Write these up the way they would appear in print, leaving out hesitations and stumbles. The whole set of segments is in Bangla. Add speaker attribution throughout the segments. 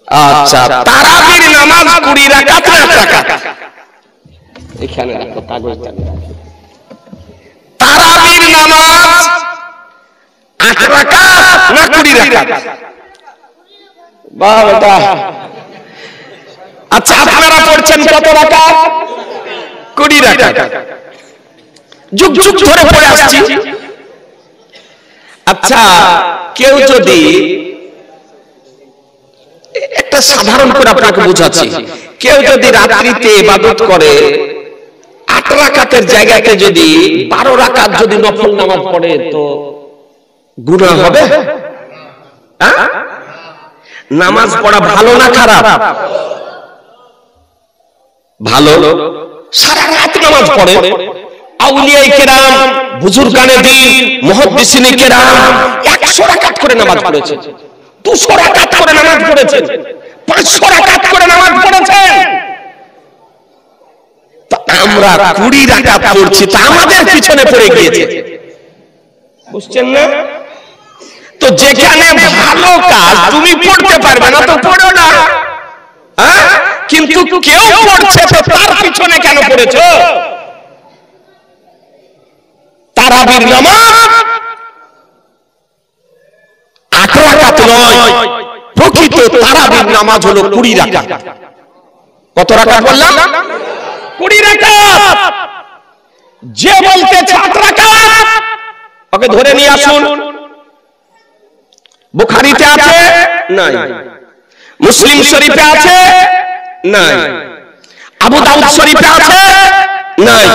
Speaker 1: আচ্ছা, তারাবির নামাজ 20 রাকাত না 8 রাকাত? এখানে রাখো কাগজটা। তারাবির নামাজ 8 রাকাত না 20 রাকাত? বাবা, আচ্ছা আপনারা পড়ছেন কত রাকাত? 20 রাকাত। যুগ যুগ ধরে পড়ে আসছি। আচ্ছা, কেউ যদি একটা সাধারণ করে আপনাকে বুঝাচ্ছি, কেউ যদি রাত্রিতে ইবাদত করে 8 রাকাতের জায়গাতে যদি 12 রাকাত যদি নফল নামাজ পড়ে তো গুনাহ হবে? নামাজ পড়া ভালো না খারাপ? ভালো। সারা রাত নামাজ পড়ে আউলিয়ায়ে কেরাম, বুজুর্গানে দ্বীন, মুহাদ্দিসিনে কেরাম 100 রাকাত করে নামাজ পড়েছে, 200 রাকাত করে নামাজ পড়েছে, 500 রাকাত করে নামাজ পড়েছে। আমরা 20 রাকাত পড়ছি, তা আমাদের পিছনে পড়ে গিয়েছে। বুঝছেন না? তো যেখানে ভালো কাজ তুমি পড়তে পারবে না তো পড়ো না, কিন্তু কেউ পড়ছে তো তার পিছনে কেন পড়েছো? তারাবির নামাজ 8 রাকাত নয়, প্রকৃত তারাবির নামাজ হলো 20 রাকাত। কত রাকাত বললাম? 20 রাকাত। যে বলতে 8 রাকাত ওকে ধরে নিয়ে আসুন। বুখারীতে আছে? নাই। মুসলিম শরীফে আছে? নাই। আবু দাউদ শরীফে আছে? নাই।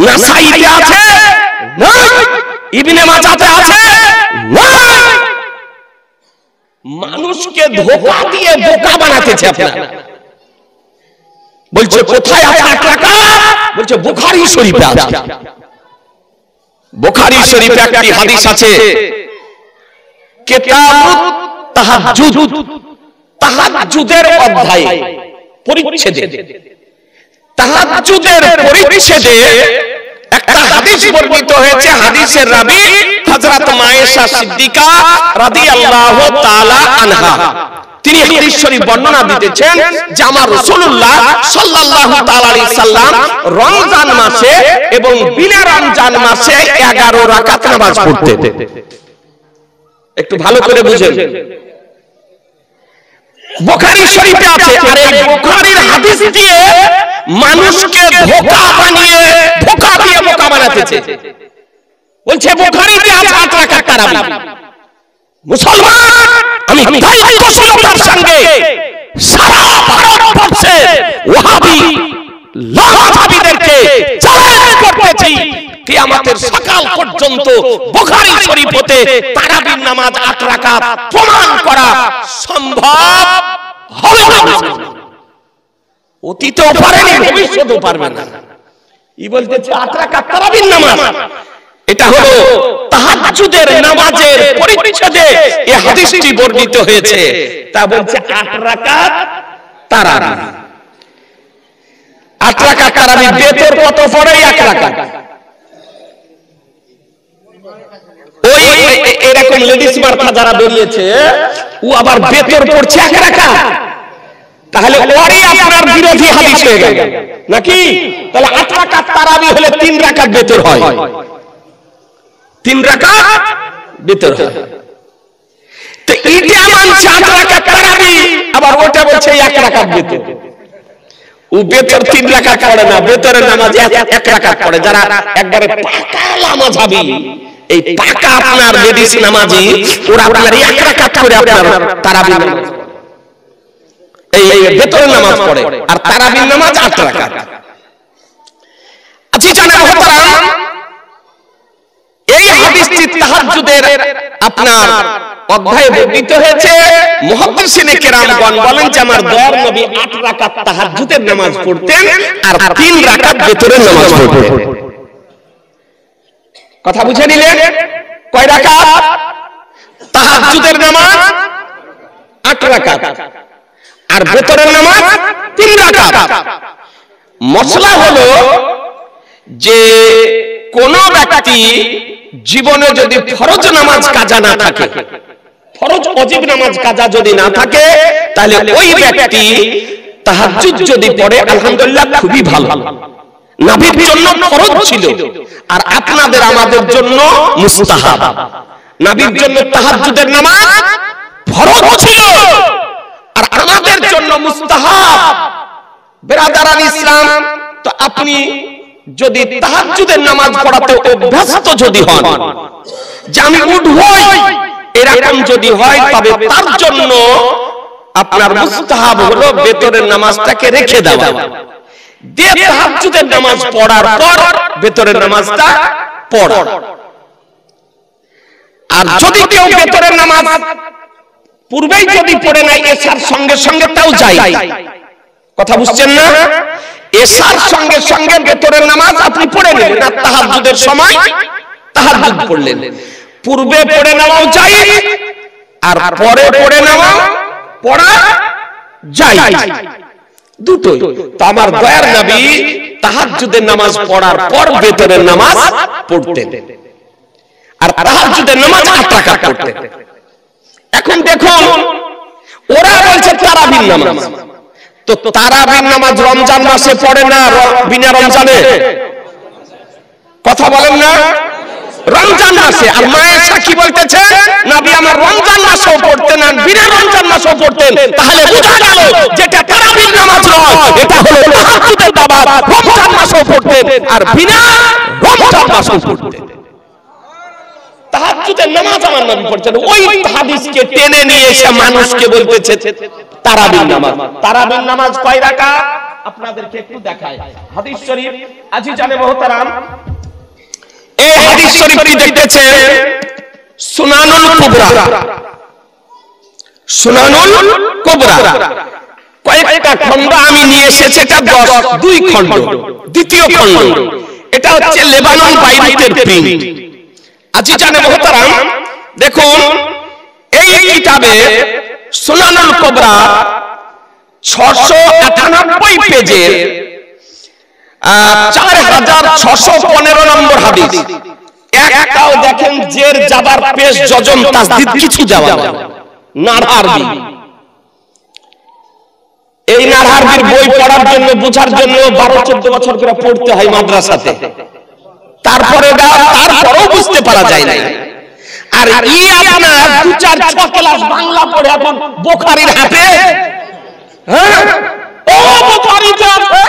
Speaker 1: নাসাইতে আছে? নাই। ইবনে মাজাতে আছে? নাই। মানুষকে ধোঁকা দিয়ে বোকা বানাতেছে আপনারা। বলছে কোথায় আছে 8 রাকাত? বলছে বুখারী শরীফে আছে। বুখারী শরীফে একটি হাদিস আছে, কিতাবুত তাহাজ্জুদ, তাহাজ্জুদের অধ্যায়ে পরিচ্ছেদে, তাহাজ্জুদের পরিচ্ছেদে একটা হাদিস বর্ণিত হয়েছে। হাদিসের রাবী হযরত মায়েশা সিদ্দিকা রাদিয়াল্লাহু তাআলা আনহা। তিনি হাদিস শরীফ বর্ণনা দিতেছেন যে আমার রাসূলুল্লাহ সাল্লাল্লাহু তাআলা আলাইহি সাল্লাম রমজান মাসে এবং বিনা রমজান মাসে 11 রাকাত নামাজ পড়তেন। একটু ভালো করে বুঝেন, বুখারী শরীফে আছে। আর এই বুখারীর হাদিস দিয়ে মানুষকে ধোঁকা বানিয়ে, ধোঁকা দিয়ে বোকা বানাতেছে। বলছে বুখারীতে আছে 8 রাকাত তারাবি। মুসলমান, আমি দায়িত্বশীলতার সঙ্গে সারা ভারতবর্ষে ওয়াহাবি লামাজাবিদেরকে চ্যালেঞ্জ করতেছি, কিয়ামতের সকাল পর্যন্ত বুখারী শরীফ হতে তারাবির নামাজ 8 রাকাত প্রমাণ করা সম্ভব হবে না। অতীতেও পারেনি, ভবিষ্যতেও পারবে না। ই বলতেছে 8 রাকাত তারাবির নামাজ। এটা হলো তাহাজ্জুদের নামাজের পরিচ্ছেদে এই হাদিসটি বর্ণিত হয়েছে। তা বলছে 8 রাকাত তারাবি। 8 রাকাত তারাবি বেতর কত পড়ে? 1 রাকাত। ওই এরকম লেডিস মার্কা যারা বেরিয়েছে ও আবার বেতর পড়ছে 1 রাকাত। তাহলে ওরই আপনার বিরোধী হাদিস হয়ে গেল নাকি? তাহলে 8 রাকাত তারাবি হলে 3 রাকাত বেতর হয়, 3 রাকাত বেতর হয়। তো এইটা মানছে 8 রাকাত তারাবি, আবার ওটা বলছে 1 রাকাত বেতর। ও বেতর 3 রাকাত পড়ে না, বেতরের নামাজ 1 রাকাত পড়ে। যারা একবারে পাকা নামাজি, এই পাকা আপনার লেডিস নামাজি, ওরা আপনার 1 রাকাত করে আপনার তারাবি নামাজ, এই বেতরের নামাজ পড়ে। আর তারাবির নামাজ 8 রাকাত। আচ্ছা জানেন মুহতারাম, এই হাদিসটি তাহাজ্জুদের আপনার অধ্যায়ে বর্ণিত হয়েছে। মুহাদ্দিসিনে কেরামগণ বলেন যে আমার দয়ার নবী 8 রাকাত তাহাজ্জুদের নামাজ পড়তেন আর 3 রাকাত বেতরের নামাজ পড়তেন। কথা বুঝে নিলেন? কয় রাকাত? তাহাজ্জুদের নামাজ 8 রাকাত আর বেতরের নামাজ 3 রাকাত। মসলা হলো যে কোন ব্যক্তি জীবনে যদি ফরজ নামাজ কাজা না থাকে, ফরজ ওয়াজিব নামাজ কাজা যদি না থাকে তাহলে ওই ব্যক্তি তাহাজ্জুদ যদি পড়ে আলহামদুলিল্লাহ খুবই ভালো। নবীর জন্য ফরজ ছিল আর আপনাদের আমাদের জন্য মুস্তাহাব। নবীর জন্য তাহাজ্জুদের নামাজ ফরজ ছিল আর আমাদের জন্য মুস্তাহাব। বেরাদারান ইসলাম, তো আপনি যদি তাহাজ্জুদের নামাজ পড়াতে অভ্যস্ত যদি হন যে আমি উঠবই এরকম যদি হয় তবে তার জন্য আপনার মুস্তাহাব হলো ভেতরের নামাজটাকে রেখে দেওয়া, দিয়ে তাহাজ্জুদের নামাজ পড়ার পর ভেতরের নামাজটা পড়া। আর যদি কেউ ভেতরের নামাজ পূর্বেই যদি পড়ে নাই এশার সঙ্গে সঙ্গে তাও যায়, কথা বুঝছেন না? এশার সঙ্গে সঙ্গে ভেতরের নামাজ আপনি পড়ে নিলেন আর তাহাজ্জুদের সময় তাহাজ্জুদ পড়লেন, পূর্বে পড়ে নেওয়াও যায় আর পরে পড়ে নেওয়া পড়া যায়, দুটোই। তো আমার দয়ার নবী তাহাজ্জুদের নামাজ পড়ার পর ভেতরের নামাজ পড়তেন আর তাহাজ্জুদের নামাজ 8 রাকাত পড়তেন। এখন দেখুন ওরা বলছে তারাবির নামাজ, তো তারাবির নামাজ রমজান মাসে পড়ে না বিনা রমজানে? কথা বলেন না? রমজান মাসে। আর মায়েশা কি বলতেছে? নবী আমার রমজান মাসেও পড়তেন আর বিনা রমজান মাসেও পড়তেন। তাহলে বোঝা গেল যেটা তারাবির নামাজ নয়, এটা হলো তাহাজ্জুদের নামাজ। রমজান মাসেও পড়তেন আর বিনা রমজান মাসেও পড়তেন। তাহাজ্জুদের নামাজ আমার নবী পড়তেন। ওই হাদিসকে টেনে নিয়ে এসে মানুষকে বলতেছে তারাবির নামাজ। তারাবির নামাজ কয় রাকাত আপনাদেরকে একটু দেখায়। হাদিস শরীফ আজিজানে মুহতারাম, এই হাদিস শরীফটি দেখতেছে সুনানুল কুবরা। সুনানুল কুবরা কয়েকটা খণ্ড আমি নিয়ে এসেছি, এটা 2 খণ্ড। দ্বিতীয় খণ্ড এটা হচ্ছে লেবানন বাইরুতের প্রিন্ট। আজিজানে মুহতারাম দেখুন এই কিতাবে সুনানুল কুবরা 698 পেজের 4615 নম্বর হাদিস। একটাও দেখেন জের জাবার পেশ জজম তাসদীদ কিছু দেওয়া নেই। নারহারবি, এই নারহারবির বই পড়ার জন্য বোঝার জন্য 12-14 বছর করে পড়তে হয় মাদ্রাসাতে, তারপরেও বুঝতে পারা যায় না। আর এই আপনার 2-4-6 ক্লাস বাংলা পড়ে এখন বুখারীর হাতে, হ্যাঁ ও বুখারীতে আছে,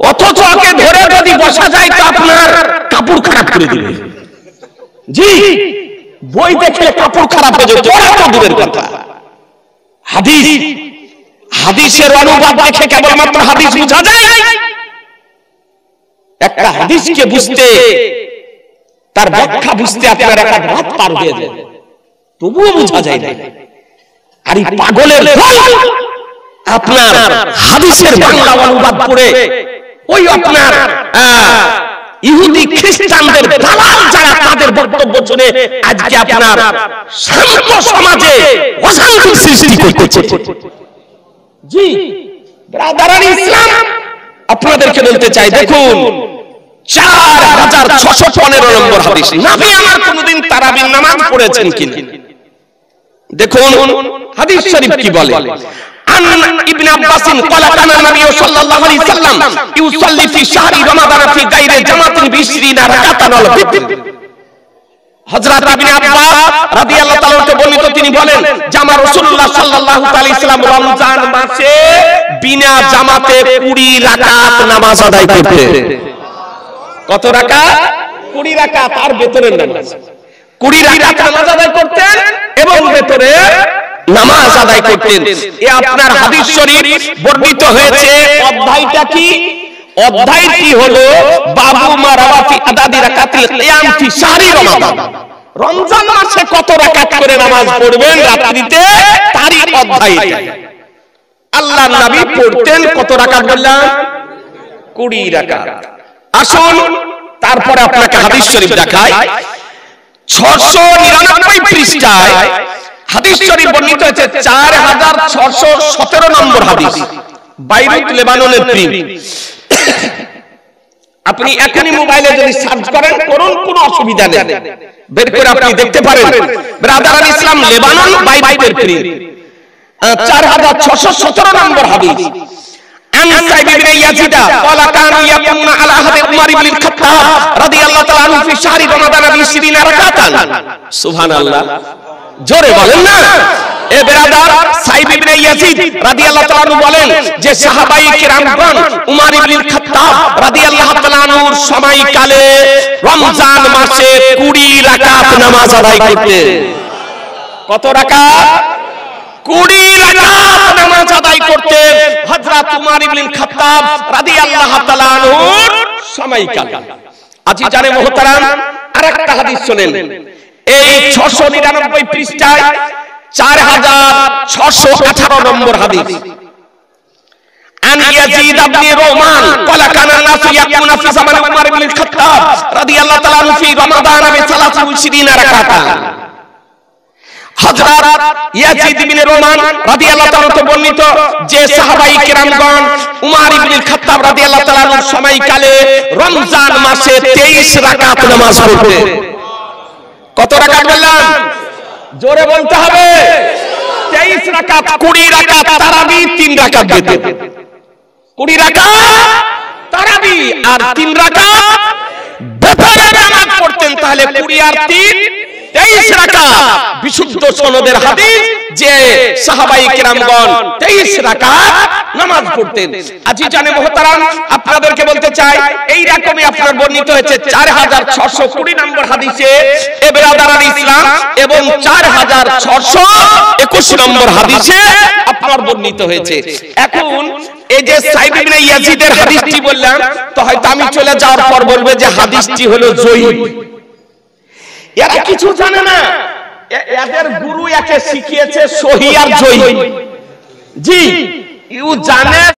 Speaker 1: অথচ ওকে ধরে যদি বসা যায় তো আপনার কাপড় খারাপ করে দিবে। জি, বই দেখলে কাপড় খারাপ হয়ে যাবে, পড়া তো দূরের কথা। হাদিসের অনুবাদ দেখে কেবলমাত্র হাদিস বোঝা যায়? একটা হাদিসকে বুঝতে, তার ব্যাখ্যা বুঝতে আপনার একটা রাত পার হয়ে যায়, তবুও বোঝা যায় না। আর এই পাগলের দল আপনার হাদিসের বাংলা অনুবাদ পড়ে ওই আপনার ইহুদি খ্রিস্টানদের দালাল যারা, তাদের বক্তব্য শুনে আজকে আপনার শান্ত সমাজে অশান্তি সৃষ্টি করতেছে। জি ব্রাদারান ইসলাম, আপনাদেরকে বলতে চাই দেখুন 4615 নম্বর হাদিস। নবী আমার কোনদিন তারাবির নামাজ পড়েছেন কিনা দেখুন হাদিস শরীফ কি বলে। عن ابن عباس قال كان النبي صلى الله عليه وسلم يصلي في شهر رمضان في غير جماعة ب20 ركعة والوتر। হযরত ইবনে আব্বাস রাদিয়াল্লাহু তাআলা থেকে বর্ণিত, তিনি বলেন যে আমার রাসূলুল্লাহ সাল্লাল্লাহু আলাইহি ওয়াসাল্লাম রমজান মাসে বিনা জামাতে 20 রাকাত নামাজ আদায় করতেন। কত রাকাত? 20 রাকাত। আর ভেতরের নামাজ 20 রাকাত নামাজ আদায় করতেন এবং ভেতরে নামাজ আদায় করতেন। এ আপনার হাদিস শরীফ বর্ণিত হয়েছে। অধ্যায়টা কি? অধ্যায়টি হলো বাবু মা রাওয়া ফি আদাদি রাকাতিল কিয়াম ফি শাহরি রমাদান। রমজান মাসে কত রাকাত করে নামাজ পড়বেন রাত্রিতে, তারই অধ্যায়। আল্লাহর নবী পড়তেন কত রাকাত বললাম? 20 রাকাত। আসুন তারপরে আপনাকে হাদিস শরীফ দেখাই। 699 পৃষ্ঠায় হাদিস শরীফ বর্ণিত হয়েছে 4617 নম্বর হাদিস, বাইরুত লেবাননের প্রিন্ট। আপনি এখনই মোবাইলে যদি সার্চ করেন, করুন, কোনো অসুবিধা নেই, বের করে আপনি দেখতে পারেন। ব্রাদার আল ইসলাম লেবানন বাইবেলের প্রিন্ট 4617 নম্বর হাদিস। عن سعيد بن يزيد قال كانوا يقومون على عهد عمر بن الخطاب رضي الله تعالى عنه في شهر رمضان ب20 ركعة। سبحان الله, জোরে বলেন না। এ ব্রাদার সাইদ ইবনে ইয়াজিদ রাদিয়াল্লাহু তাআলা আনহু বলেন যে সাহাবায়ে কিরামগণ উমর ইবনে খাত্তাব রাদিয়াল্লাহু তাআলা আনহুর সময়কালে রমজান মাসে 20 রাকাত নামাজ আদায় করতেন। কত রাকাত? 20 রাকাত নামাজ আদায় করতেন হযরত উমর ইবনে খাত্তাব রাদিয়াল্লাহু তাআলা আনহুর সময়কালে। আজিজানে মুহতারাম, আরেকটা হাদিস শুনেন। এই 699 পৃষ্ঠায় 4618 নম্বর হাদিস। عن يزيد بن رومان قال كان الناس يقومون في زمن عمر بن الخطاب رضي الله تعالى عنه في رمضان ب23 ركعة। হযরত ইয়াজিদ ইবনে রোমান রাদিয়াল্লাহু তাআলা থেকে বর্ণিত যে সাহাবায়ে কিরামগণ উমর ইবনে খাত্তাব রাদিয়াল্লাহু তাআলা আনহুর সময়কালে রমজান মাসে 23 রাকাত নামাজ পড়তেন। কত রাকাত বললাম? জোরে বলতে হবে। 23 রাকাত, 20 রাকাত তারাবি, 3 রাকাত দিতেন। 20 রাকাত তারাবি আর 3 রাকাত বেতরে নামাজ পড়তেন। তাহলে 20 আর 3 23 রাকাত। বিশুদ্ধ সনদের হাদিস যে সাহাবায়ে কিরামগণ 23 রাকাত নামাজ পড়তেন। আজিজানে মুহতারাম, আপনাদেরকে বলতে চাই এই রকমই আপনার বর্ণিত হয়েছে 4620 নম্বর হাদিসে এ ব্রাদার আল ইসলাম এবং 4621 নম্বর হাদিসে আপনার বর্ণিত হয়েছে। এখন এই যে সাইদ ইবনে ইয়াজিদের হাদিসটি বললাম, তো হয়তো আমি চলে যাওয়ার পর বলবে যে হাদিসটি হলো জয়ীফ। এরা কিছু জানে না, এদের গুরু একে শিখিয়েছে সহিহ আর জয়ীফ। জি, ইউ জানে